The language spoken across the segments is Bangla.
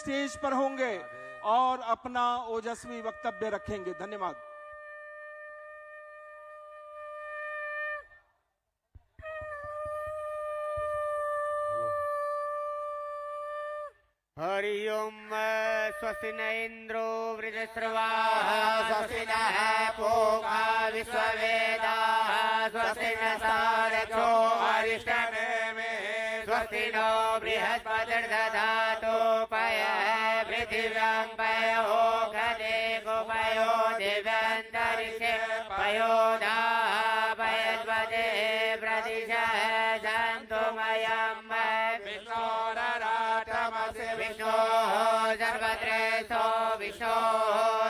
स्टेज पर होंगे और अपना ओजस्वी वक्तव्य रखेंगे। धन्यवाद। हरि ओम। स्वस्ति न इंद्रो वृद्धश्रवाः स्वस्ति नः पूषा विश्ववेदाः स्वस्ति न सारथो अरिष्टनेमिः स्वस्ति नो बृहस्पतिर्दधातु पयः पृथिव्यां पयो खदे गोपयो दिव्यान्तरिक्षे पयो दाः पयस्पते प्रदिशः सन्तुमयम् विष्णो सर्वत्रेशो विष्णो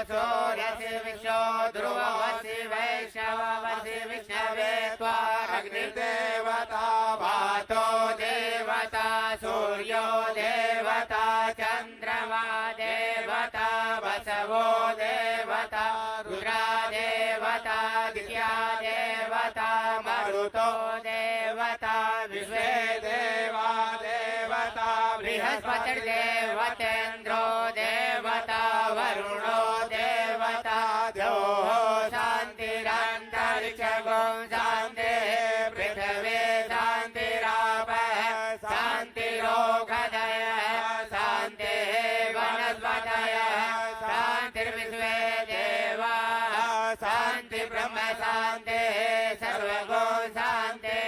सूर्यस्य विष्णो ध्रुवमसि वैष्णवमसि विष्णवे त्वाग्निर्देवता वातो देवता सूर्यो देवता चन्द्रमा देवता वसवो देवता रुद्रा देवता दित्या देवता मरुतो देवता विश्वे देवा देवता बृहस्पतिर्देवतेन्द्रो देवता वरुणो देवता द्योः शान्तिरन्तरिक्षगो शान्तिः पृथिवी शान्तिरापः शान्तिरोगदयः शान्तिः वनस्पतयः शान्तिर्विश्वे देवाः शान्ति ब्रह्म शान्तिः सर्वगो शान्तिः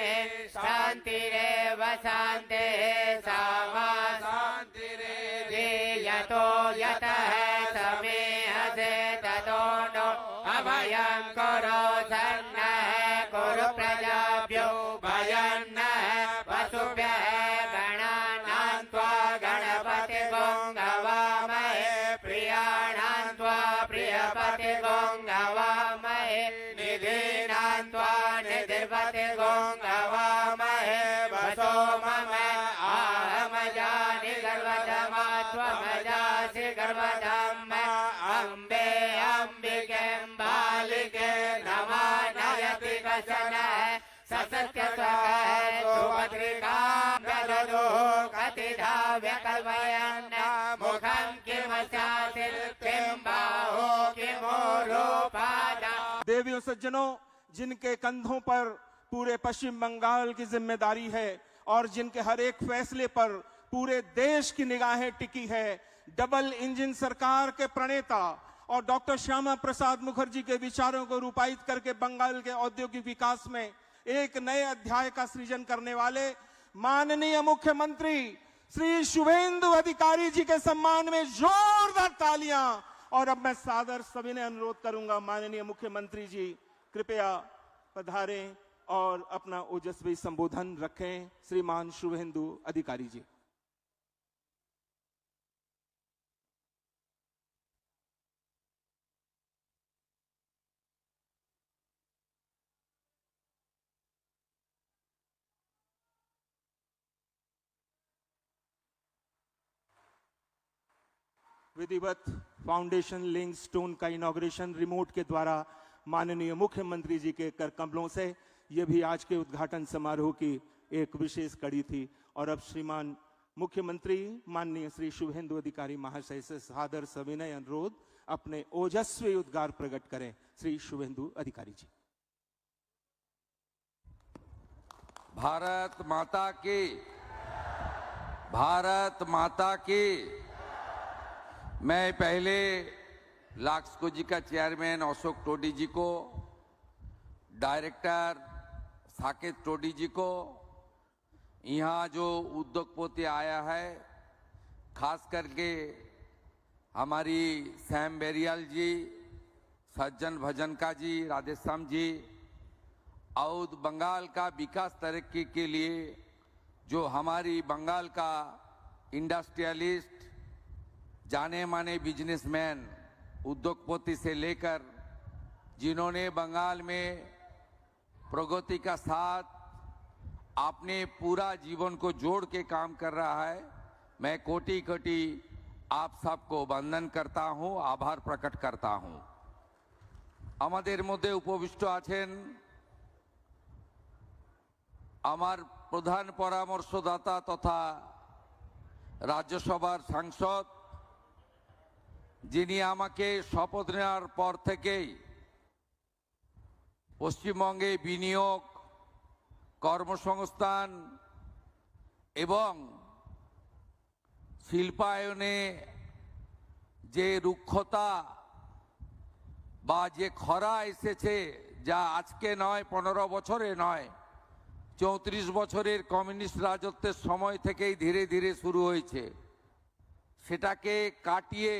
शान्तिरेव शान्तिः सामा यतो यतः समेहसे ततो नो अभयं कुरु सन्नः कुरु प्रजाभ्यो भयन्नः पशुभ्यः गणानां त्वा गणपतिगो गवामहे प्रियाणां त्वा प्रियपतिगो गवामहे निधीनां त्वा निधिपतिगो गवामहे वसो मम आहमजानि गर्वधमा त्वमजासि गर्वधम् अम्बे अम्बिके बालिके नमः नयति कशनः ससत्यस्वः सुभद्रिकां ददो कतिधा व्यकल्पयन् मुखं किमस्यासि किं बाहो किमोरोपादा। देवियों सज्जनों, जिनके कंधों पर पूरे पश्चिम बंगाल की जिम्मेदारी है और जिनके हर एक फैसले पर पूरे देश की निगाहें टिकी है, डबल इंजन सरकार के प्रणेता और डॉक्टर श्यामा प्रसाद मुखर्जी के विचारों को रूपायित करके बंगाल के औद्योगिक विकास में एक नए अध्याय का सृजन करने वाले माननीय मुख्यमंत्री श्री शुभेंदु अधिकारी जी के सम्मान में जोरदार तालियां। और अब मैं सादर सविनय अनुरोध करूंगा, माननीय मुख्यमंत्री जी कृपया पधारें और अपना ओजस्वी संबोधन रखें। श्रीमान शुभेंदु अधिकारी जी। विधिवत फाउंडेशन लिंक स्टोन का इनॉग्रेशन रिमोट के द्वारा माननीय मुख्यमंत्री जी के कर कमलों से, यह भी आज के उद्घाटन समारोह की एक विशेष कड़ी थी। और अब श्रीमान मुख्यमंत्री माननीय श्री शुभेंदु अधिकारी महाशय से सादर सविनय अनुरोध, अपने ओजस्वी उद्गार प्रकट करें। श्री शुभेंदु अधिकारी जी। भारत माता की, भारत माता की। मैं पहले लाक्सको जी का चेयरमैन अशोक टोडी जी को, डायरेक्टर साकेत टोडी जी को, यहाँ जो उद्योगपति आया है, खास करके हमारी सैम बेरियाल जी, सज्जन भजनका जी, राधेश्याम जी, और बंगाल का विकास तरक्की के लिए जो हमारी बंगाल का इंडस्ट्रियलिस्ट, जाने माने बिजनेसमैन, उद्योगपति से लेकर जिन्होंने बंगाल में प्रगति का साथ अपने पूरा जीवन को जोड़ के काम कर रहा है, मैं कोटि कोटि आप सबको वंदन करता हूं, आभार प्रकट करता हूं। आमादेर मध्य उपविष्ट आছেন আমার প্রধান পরামর্শদাতা তথা राज्यसभार सांसद যিনি আমাকে শপথ নেওয়ার পর থেকেই পশ্চিমবঙ্গে বিনিয়োগ, কর্মসংস্থান এবং শিল্পায়নে যে রুক্ষতা বা যে খরা এসেছে, যা আজকে নয়, 15 বছরে নয়, 34 বছরের কমিউনিস্ট রাজত্বের সময় থেকেই ধীরে ধীরে শুরু হয়েছে, সেটাকে কাটিয়ে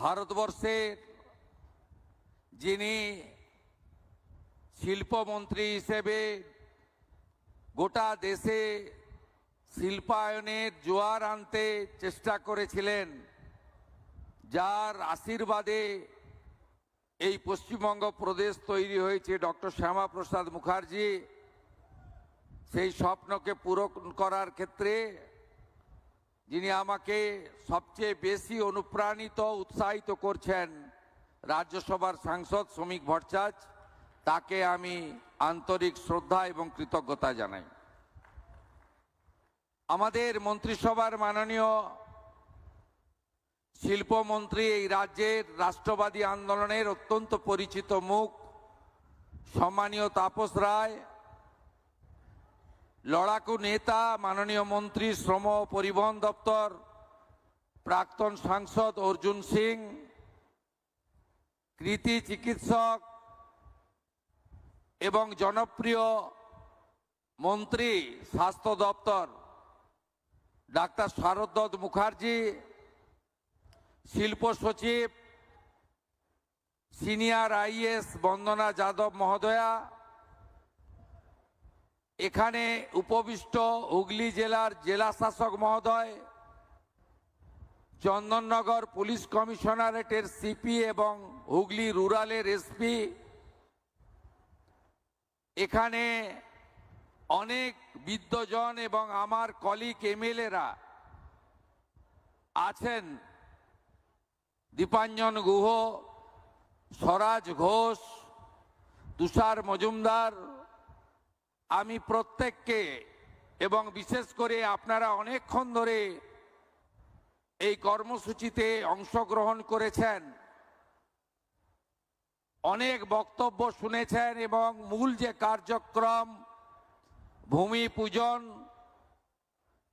ভারতবর্ষের যিনি শিল্পমন্ত্রী হিসেবে গোটা দেশে শিল্পায়নের জোয়ার আনতে চেষ্টা করেছিলেন, যার আশীর্বাদে এই পশ্চিমবঙ্গ প্রদেশ তৈরি হয়েছে, ডক্টর শ্যামাপ্রসাদ মুখার্জি, সেই স্বপ্নকে পূরণ করার ক্ষেত্রে যিনি আমাকে সবচেয়ে বেশি অনুপ্রাণিত, উৎসাহিত করছেন, রাজ্যসভার সাংসদ শ্রমিক ভট্টাচার্য, তাকে আমি আন্তরিক শ্রদ্ধা এবং কৃতজ্ঞতা জানাই। আমাদের মন্ত্রিসভার মাননীয় শিল্পমন্ত্রী, এই রাজ্যের রাষ্ট্রবাদী আন্দোলনের অত্যন্ত পরিচিত মুখ, সম্মানীয় তাপস রায়, লড়াকু নেতা, মাননীয় মন্ত্রী শ্রম ও পরিবহন দপ্তর, প্রাক্তন সাংসদ অর্জুন সিং, কৃতি চিকিৎসক এবং জনপ্রিয় মন্ত্রী স্বাস্থ্য দপ্তর ডাক্তার শারদ মুখার্জি, শিল্প সচিব সিনিয়র আইএস বন্দনা যাদব মহোদয়া, এখানে উপবিষ্ট হুগলি জেলার জেলা শাসক মহোদয়, চন্দননগর পুলিশ কমিশনারেটের সিপি এবং হুগলি রুরালের এসপি, এখানে অনেক বিদ্বজন এবং আমার কলিগ এমএলএরা আছেন, দীপাঞ্জন গুহ, স্বরাজ ঘোষ, তুষার মজুমদার, আমি প্রত্যেককে এবং বিশেষ করে আপনারা অনেকক্ষণ ধরে এই কর্মসূচিতে অংশগ্রহণ করেছেন, অনেক বক্তব্য শুনেছেন এবং মূল যে কার্যক্রম ভূমি পূজন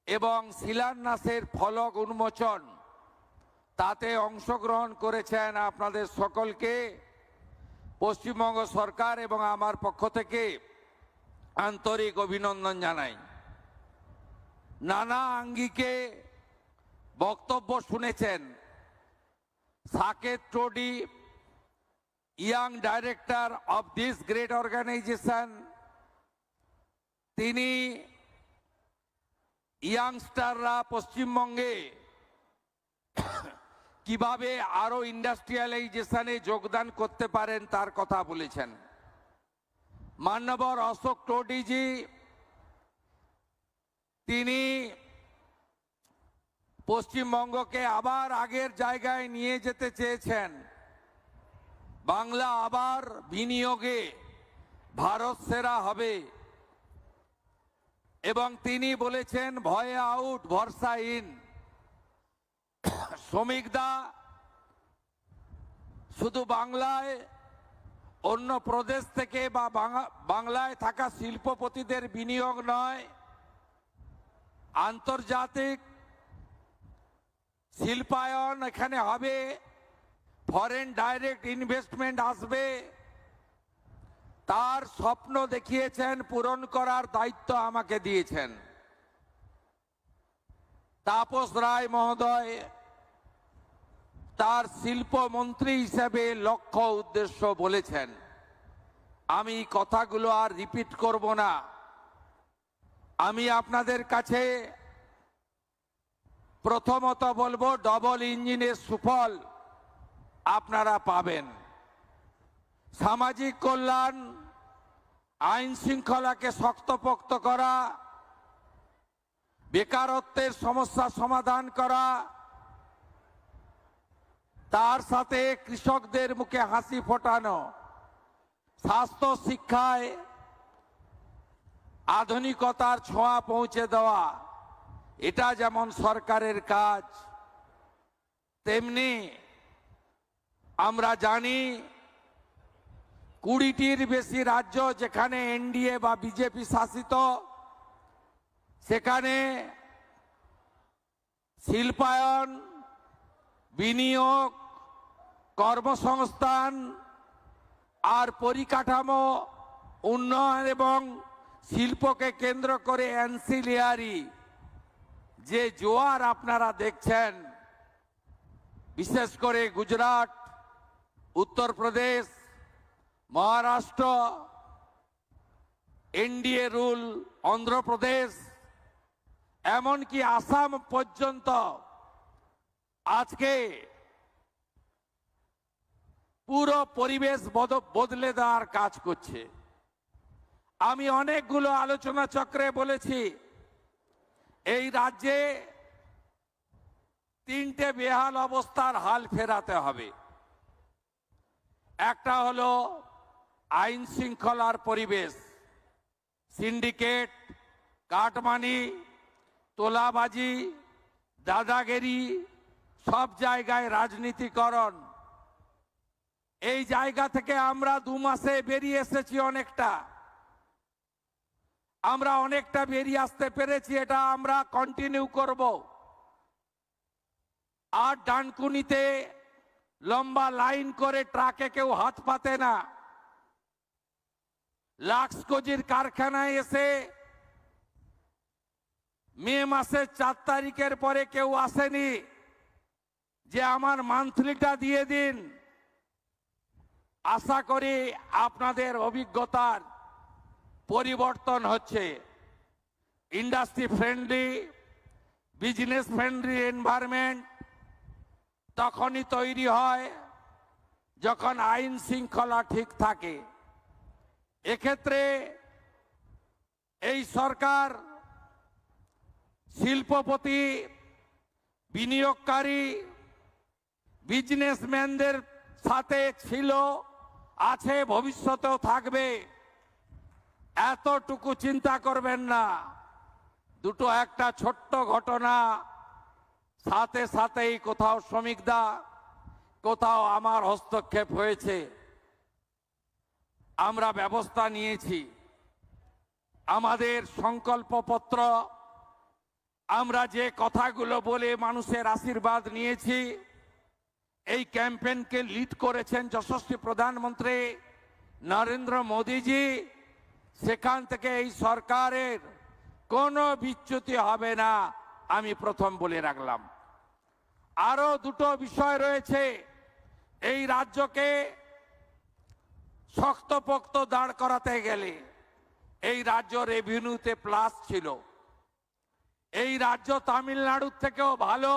এবং শিলান্যাসের ফলক উন্মোচন, তাতে অংশগ্রহণ করেছেন, আপনাদের সকলকে পশ্চিমবঙ্গ সরকার এবং আমার পক্ষ থেকে আন্তরিক অভিনন্দন জানাই। নানা আঙ্গিকে বক্তব্য শুনেছেন। Saket Todi, young director of this great organisation, তিনি ইয়াংস্টাররা পশ্চিমবঙ্গে কিভাবে আরো ইন্ডাস্ট্রিয়ালাইজেশনে যোগদান করতে পারেন তার কথা বলেছেন। মান্যবর অশোক টোডিজি, তিনি পশ্চিমবঙ্গকে আবার আগের জায়গায় নিয়ে যেতে চেয়েছেন, বাংলা আবার বিনিয়োগে ভারত সেরা হবে, এবং তিনি বলেছেন ভয়ে আউট, ভরসা ইন। শ্রমিকদা শুধু বাংলায় অন্য প্রদেশ থেকে বা বাংলায় থাকা শিল্পপতিদের বিনিয়োগ নয়, আন্তর্জাতিক শিল্পায়ন এখানে হবে, ফরেন ডাইরেক্ট ইনভেস্টমেন্ট আসবে, তার স্বপ্ন দেখিয়েছেন, পূরণ করার দায়িত্ব আমাকে দিয়েছেন। তাপস রায় মহোদয় তার শিল্পমন্ত্রী হিসেবে লক্ষ্য উদ্দেশ্য বলেছেন। আমি কথাগুলো আর রিপিট করব না। আমি আপনাদের কাছে প্রথমত বলবো, ডবল ইঞ্জিনের সুফল আপনারা পাবেন। সামাজিক কল্যাণ, আইন শৃঙ্খলাকে শক্তপোক্ত করা, বেকারত্বের সমস্যা সমাধান করা, তার সাথে কৃষকদের মুখে হাসি ফোটানো, স্বাস্থ্য শিক্ষায় আধুনিকতার ছোঁয়া পৌঁছে দেওয়া, এটা যেমন সরকারের কাজ, তেমনি আমরা জানি 20টির বেশি রাজ্য যেখানে এনডিএ বা বিজেপি শাসিত, সেখানে শিল্পায়ন, বিনিয়োগ, কর্মসংস্থান আর পরিকাঠামো উন্নয়ন এবং শিল্পকে কেন্দ্র করে অ্যান্সিলিয়ারি যে জোয়ার আপনারা দেখছেন, বিশেষ করে গুজরাট, উত্তরপ্রদেশ, মহারাষ্ট্র, এনডিএ রুল অন্ধ্রপ্রদেশ, এমনকি আসাম পর্যন্ত আজকে পুরো পরিবেশ বদলে দেওয়ার কাজ করছে। আমি অনেকগুলো আলোচনা চক্রে বলেছি এই রাজ্যে 3টে বেহাল অবস্থার হাল ফেরাতে হবে। একটা হলো আইন শৃঙ্খলার পরিবেশ, সিন্ডিকেট, কাটমানি, তোলাবাজি, দাদাগিরি, সব জায়গায় রাজনীতিকরণ। এই জায়গা থেকে আমরা 2 মাসে বেরিয়ে এসেছি অনেকটা, আমরা অনেকটা বেরিয়ে আসতে পেরেছি, এটা আমরা কন্টিনিউ করব। আর ডানকুনিতে লম্বা লাইন করে ট্রাকে কেউ হাত পাতে না। লাক্সকোজির কারখানায় এসে মে মাসের 4 তারিখের পরে কেউ আসেনি যে আমার মান্থলিটা দিয়ে দিন। আশা করি আপনাদের অভিজ্ঞতার পরিবর্তন হচ্ছে। Industry friendly, business friendly environment তখনই তৈরি হয় যখন আইন শৃঙ্খলা ঠিক থাকে। এক্ষেত্রে এই সরকার শিল্পপতি, বিনিয়োগকারী, বিজনেসম্যানদের সাথে ছিল, আছে, ভবিষ্যতেও থাকবে। এতটুকু চিন্তা করবেন না। দুটো একটা ছোট্ট ঘটনা, সাথে সাথেই কোথাও শ্রমিকদা, কোথাও আমার হস্তক্ষেপ হয়েছে, আমরা ব্যবস্থা নিয়েছি। আমাদের সংকল্পপত্র, আমরা যে কথাগুলো বলে মানুষের আশীর্বাদ নিয়েছি, এই ক্যাম্পেইনকে লিড করেছেন যশস্বী প্রধানমন্ত্রী নরেন্দ্র মোদীজি। সেখান থেকে এই সরকারের কোনো বিচ্যুতি হবে না, আমি প্রথম বলে রাখলাম। আরো দুটো বিষয় রয়েছে। এই রাজ্যকে শক্তপোক্ত দাঁড় করাতে গেলে এই রাজ্য রেভিনিউতে প্লাস ছিল। এই রাজ্য তামিলনাড়ুর থেকেও ভালো,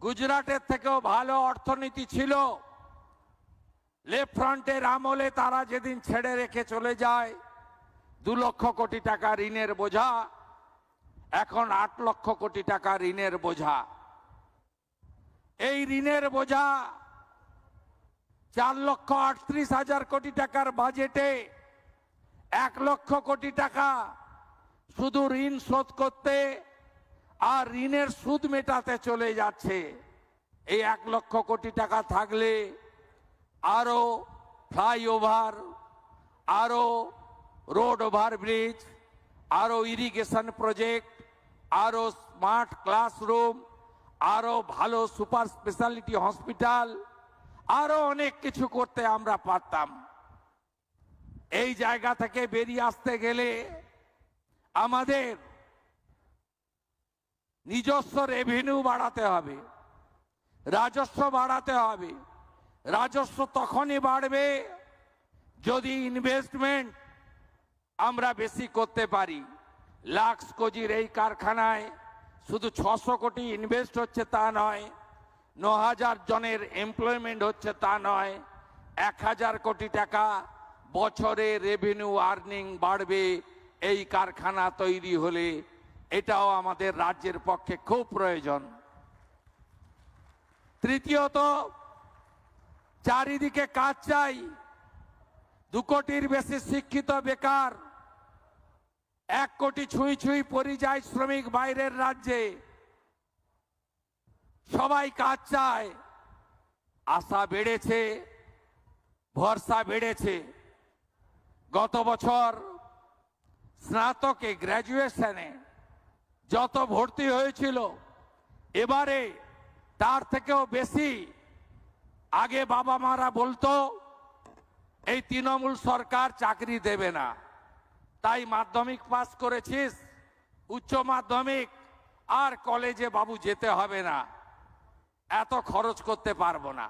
গুজরাটের থেকেও ভালো অর্থনীতি ছিল। লেফট ফ্রন্টের আমলে তারা যেদিন ছেড়ে রেখে চলে যায়, 2 লক্ষ কোটি টাকা ঋণের বোঝা, এখন 8 লক্ষ কোটি টাকা ঋণের বোঝা। এই ঋণের বোঝা 4,38,000 কোটি টাকার বাজেটে 1 লক্ষ কোটি টাকা শুধু ঋণ শোধ করতে আর ঋণের সুদ মেটাতে চলে যাচ্ছে। এই 1 লক্ষ কোটি টাকা থাকলে আরো ফ্লাইওভার, আরো রোড ওভারব্রিজ, আরো ইরিগেশন প্রজেক্ট, আরো স্মার্ট ক্লাসরুম, আরো ভালো সুপার স্পেশালিটি হসপিটাল, আরো অনেক কিছু করতে আমরা পারতাম। এই জায়গা থেকে বেরিয়ে আসতে গেলে আমাদের নিজস্ব রেভিনিউ বাড়াতে হবে, রাজস্ব বাড়াতে হবে। রাজস্ব তখনই বাড়বে যদি ইনভেস্টমেন্ট আমরা বেশি করতে পারি। লাক্সকোজির এই কারখানায় শুধু 600 কোটি ইনভেস্ট হচ্ছে তা নয়, 9,000 জনের এমপ্লয়মেন্ট হচ্ছে তা নয়, 1,000 কোটি টাকা বছরে রেভিনিউ আর্নিং বাড়বে এই কারখানা তৈরি হলে। এটাও আমাদের রাজ্যের পক্ষে খুব প্রয়োজন। তৃতীয়ত, চারিদিকে কাজ চাই। 2 কোটির বেশি শিক্ষিত বেকার, 1 কোটি ছুঁই ছুঁই পরিযায়ী শ্রমিক বাইরের রাজ্যে, সবাই কাজ চায়, আশা বেড়েছে, ভরসা বেড়েছে। গত বছর স্নাতকে গ্র্যাজুয়েশনে যত ভর্তি হয়েছিল, এবারে তার থেকেও বেশি। আগে বাবা মারা বলতো এই তৃণমূল সরকার চাকরি দেবে না, তাই মাধ্যমিক পাস করেছিস, উচ্চ মাধ্যমিক আর কলেজে বাবু যেতে হবে না, এত খরচ করতে পারবো না।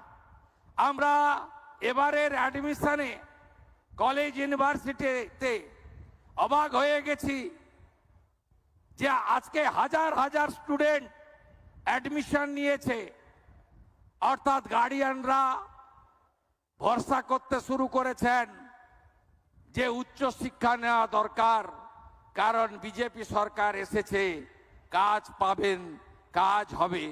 আমরা এবারের অ্যাডমিশনে কলেজ ইউনিভার্সিটিতে অবাক হয়ে গেছি যে আজকে হাজার হাজার স্টুডেন্ট অ্যাডমিশন নিয়েছে, অর্থাৎ গার্ডিয়ানরা ভরসা করতে শুরু করেছেন যে উচ্চ শিক্ষা নেওয়া দরকার, কারণ বিজেপি সরকার এসেছে, কাজ পাবেন, কাজ হবে।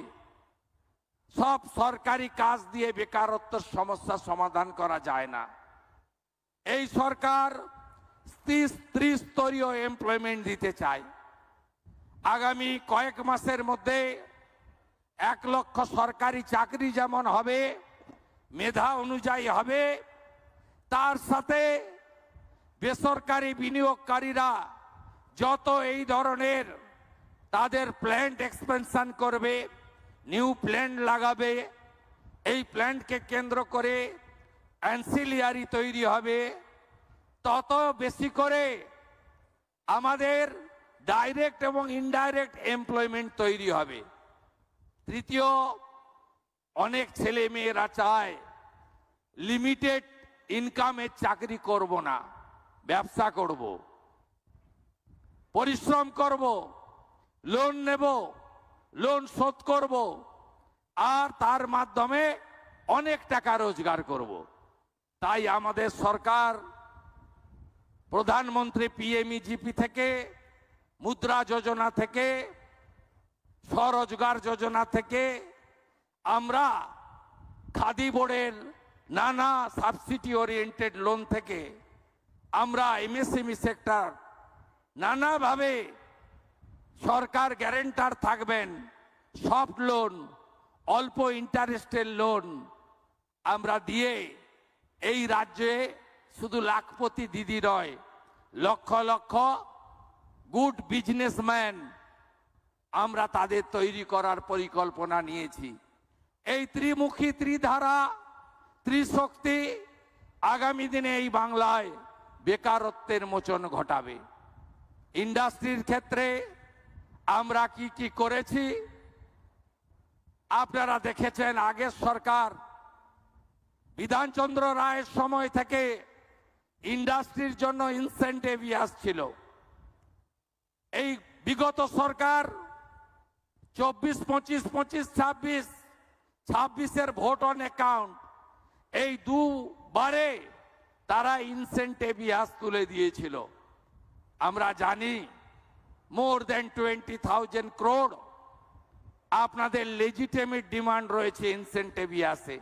সব সরকারি কাজ দিয়ে বেকারত্বের সমস্যা সমাধান করা যায় না। এই সরকার ত্রিস্তরীয় এমপ্লয়মেন্ট দিতে চায়। আগামী কয়েক মাসের মধ্যে 1 লক্ষ সরকারি চাকরি যেমন হবে, মেধা অনুযায়ী হবে, তার সাথে বেসরকারি বিনিয়োগকারীরা যত এই ধরনের তাদের প্ল্যান্ট এক্সপেনশন করবে, নিউ প্ল্যান্ট লাগাবে, এই প্ল্যান্টকে কেন্দ্র করে অ্যান্সিলিয়ারি তৈরি হবে, তত বেশি করে আমাদের ডাইরেক্ট এবং ইনডাইরেক্ট এমপ্লয়মেন্ট তৈরি হবে। তৃতীয়, অনেক ছেলে মেয়েরা চায় লিমিটেড ইনকামের চাকরি করব না, ব্যবসা করব, পরিশ্রম করব, লোন নেব, লোন শোধ করব, আর তার মাধ্যমে অনেক টাকা রোজগার করব। তাই আমাদের সরকার প্রধানমন্ত্রী পিএমইজিপি থেকে, মুদ্রা যোজনা থেকে, স্বরোজগার যোজনা থেকে, আমরা খাদি বোর্ডের নানা সাবসিডি ওরিয়েন্টেড লোন থেকে, আমরা এমএসএমই সেক্টর নানাভাবে সরকার গ্যারেন্টার থাকবেন, সফট লোন, অল্প ইন্টারেস্টের লোন আমরা দিয়ে এই রাজ্যে শুধু লাখপতি দিদি নয়, লক্ষ লক্ষ গুড বিজনেসম্যান আমরা তাদের তৈরি করার পরিকল্পনা নিয়েছি। এই ত্রিমুখী, ত্রিধারা, ত্রিশক্তি আগামী দিনে এই বাংলায় বেকারত্বের মোচন ঘটাবে। ইন্ডাস্ট্রির ক্ষেত্রে আমরা কি কি করেছি আপনারা দেখেছেন। আগের সরকার বিধানচন্দ্র রায়ের সময় থেকে ইন্ডাস্ট্রির জন্য ইনসেন্টিভ আসছিল। এই বিগত সরকার 24, 25, 26 ভোট অন অ্যাকাউন্ট, এই দুবারে তারা ইনসেন্টিভ তুলে দিয়েছিল। আমরা জানি মোর দেন 20,000 crore আপনাদের লেজিটিমেট ডিমান্ড রয়েছে ইনসেন্টিভ আসে,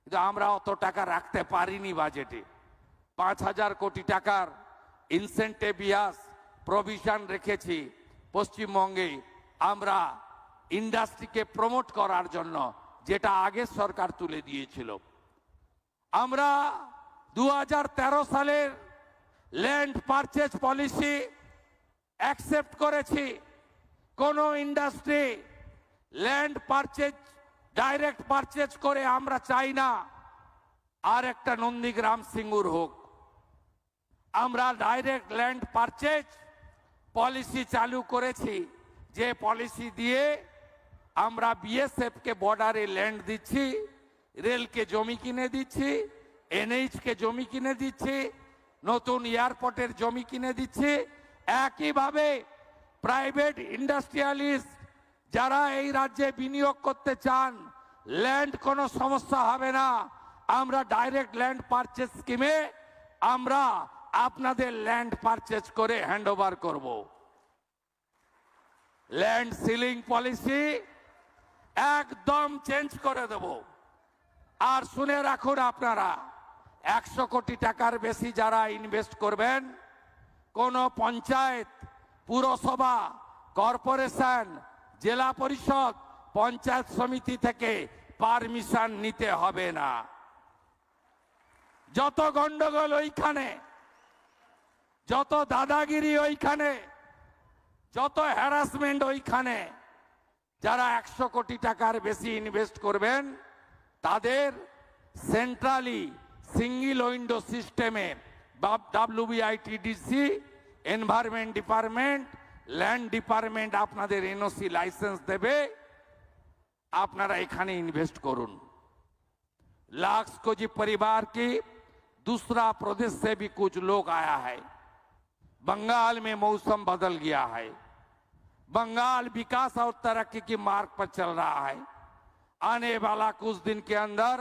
কিন্তু আমরা অত টাকা রাখতে পারিনি বাজেটে। 5,000 কোটি টাকার ইনসেন্টিভ প্রভিশন রেখেছি পশ্চিমবঙ্গে আমরা ইন্ডাস্ট্রিকে প্রমোট করার জন্য, যেটা আগের সরকার তুলে দিয়েছিল। আমরা 2013 সালের ল্যান্ড পারচেজ পলিসি অ্যাকসেপ্ট করেছি। কোন industry land purchase direct purchase করে আমরা চাই না আর একটা নন্দীগ্রাম সিঙ্গুর হোক। আমরা ডাইরেক্ট ল্যান্ড পারচেজ পলিসি চালু করেছি, যে পলিসি দিয়ে আমরা বিএসএফ কে বর্ডারে ল্যান্ড দিচ্ছি, রেলকে জমি কিনে দিচ্ছি, এনএইচ কে জমি কিনে দিচ্ছি, নতুন এয়ারপোর্টের জমি কিনে দিচ্ছি। একইভাবে প্রাইভেট ইন্ডাস্ট্রিয়ালিস্ট যারা এই রাজ্যে বিনিয়োগ করতে চান, ল্যান্ড কোনো সমস্যা হবে না। আমরা ডাইরেক্ট ল্যান্ড পারচেজ স্কিমে আমরা আপনাদের ল্যান্ড পারচেজ করে হ্যান্ডওভার করব। ল্যান্ড সিলিং পলিসি একদম চেঞ্জ করে দেব। আর শুনে রাখুন আপনারা, 100 কোটি টাকার বেশি যারা ইনভেস্ট করবেন, কোন পঞ্চায়েত, পুরসভা, কর্পোরেশন, জেলা পরিষদ, পঞ্চায়েত সমিতি থেকে পারমিশন নিতে হবে না। যত গন্ডগোল ওইখানে, যত দাদাগিরি ওইখানে, যত হ্যারাসমেন্ট ওইখানে। যারা 100 কোটি টাকার বেশি ইনভেস্ট করবেন তাদের সেন্ট্রালি সিঙ্গেল উইন্ডো সিস্টেমে WBITDC, environment department, land department আপনাদের এনওসি লাইসেন্স দেবে, আপনারা এখানে ইনভেস্ট করুন। लाखों परिवार की दूसरा प्रदेश से भी कुछ लोग आया है। बंगाल में मौसम बदल गया है। बंगाल विकास और तरक्की की मार्ग पर चल रहा है। आने वाला कुछ दिन के अंदर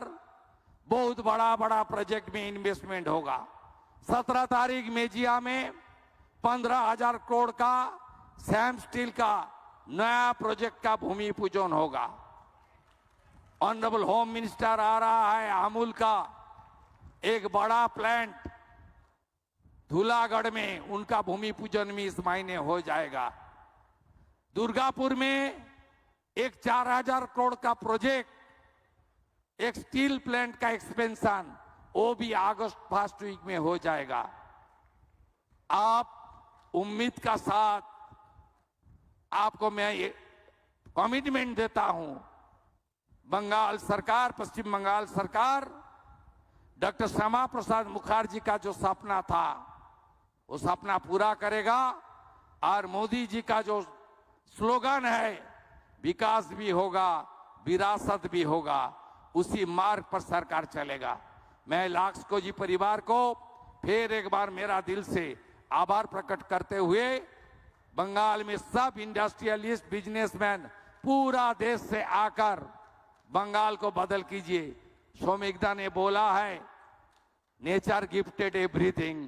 बहुत बड़ा बड़ा प्रोजेक्ट में इन्वेस्टमेंट होगा। 17 तारीख मेजिया में 15,000 करोड़ का सैम स्टील का नया प्रोजेक्ट का भूमि पूजन होगा। ऑनरेबल होम मिनिस्टर आ रहा है। अमूल का एक बड़ा प्लांट धूलागढ़ में, उनका भूमि पूजन भी इस महीने हो जाएगा। दुर्गापुर में एक 4,000 करोड़ का प्रोजेक्ट, एक स्टील प्लांट का एक्सपेंशन, वो भी अगस्त फर्स्ट वीक में हो जाएगा। आप उम्मीद का साथ आपको मैं ये कमिटमेंट देता हूं, बंगाल सरकार, पश्चिम बंगाल सरकार डॉक्टर श्यामा प्रसाद मुखर्जी का जो सपना था वो सपना पूरा करेगा। और मोदी जी का जो स्लोगन है विकास भी होगा, विरासत भी होगा, उसी मार्ग पर सरकार चलेगा। मैं लाखों जी परिवार को फिर एक बार मेरा दिल से आभार प्रकट करते हुए बंगाल में सब इंडस्ट्रियलिस्ट, बिजनेसमैन पूरा देश से आकर बंगाल को बदल कीजिए। सोमिकदा ने बोला है, nature gifted everything,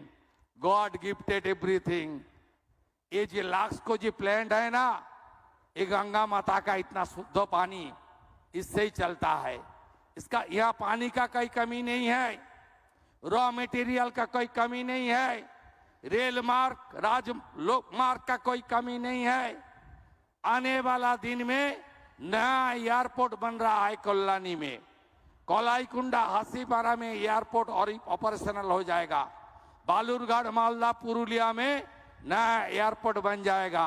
God gifted everything. ये जो लाखों जी प्लांट है ना, ये गंगा माता का इतना शुद्ध पानी इससे ही चलता है। इसका यहाँ पानी का कोई कमी नहीं है, रॉ मटेरियल का कोई कमी नहीं है, रेल मार्ग, राजमार्ग का कोई कमी नहीं है। आने वाला दिन में नया एयरपोर्ट बन रहा है कल्याणी में, कोलाईकुंडा हासीपारा में एयरपोर्ट और ऑपरेशनल हो जाएगा। बालूरघाट, मालदा, पुरुलिया में नया एयरपोर्ट बन जाएगा।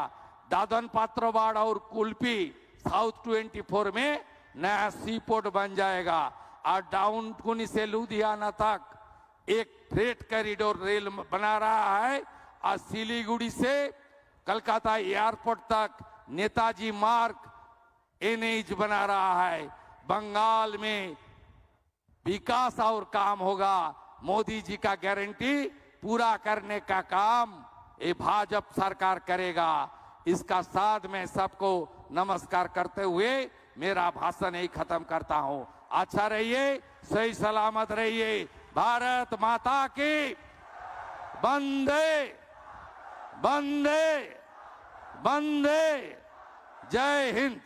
दादन, पात्रोबाड़ और कुल्पी साउथ 24 में नया सी पोर्ट बन जाएगा। और डाउन कुनी से लुधियाना तक एक फ्रेट कॉरिडोर रेल बना रहा है। और सिलीगुड़ी से कलकत्ता एयरपोर्ट तक नेताजी मार्ग NH बना रहा है। बंगाल में विकास और काम होगा। मोदी जी का गारंटी पूरा करने का काम ये भाजपा सरकार करेगा। इसका साथ में सबको नमस्कार करते हुए मेरा भाषण यही खत्म करता हूं। अच्छा रहिए, सही सलामत रहिए। भारत माता की वंदे वंदे वंदे। जय हिंद।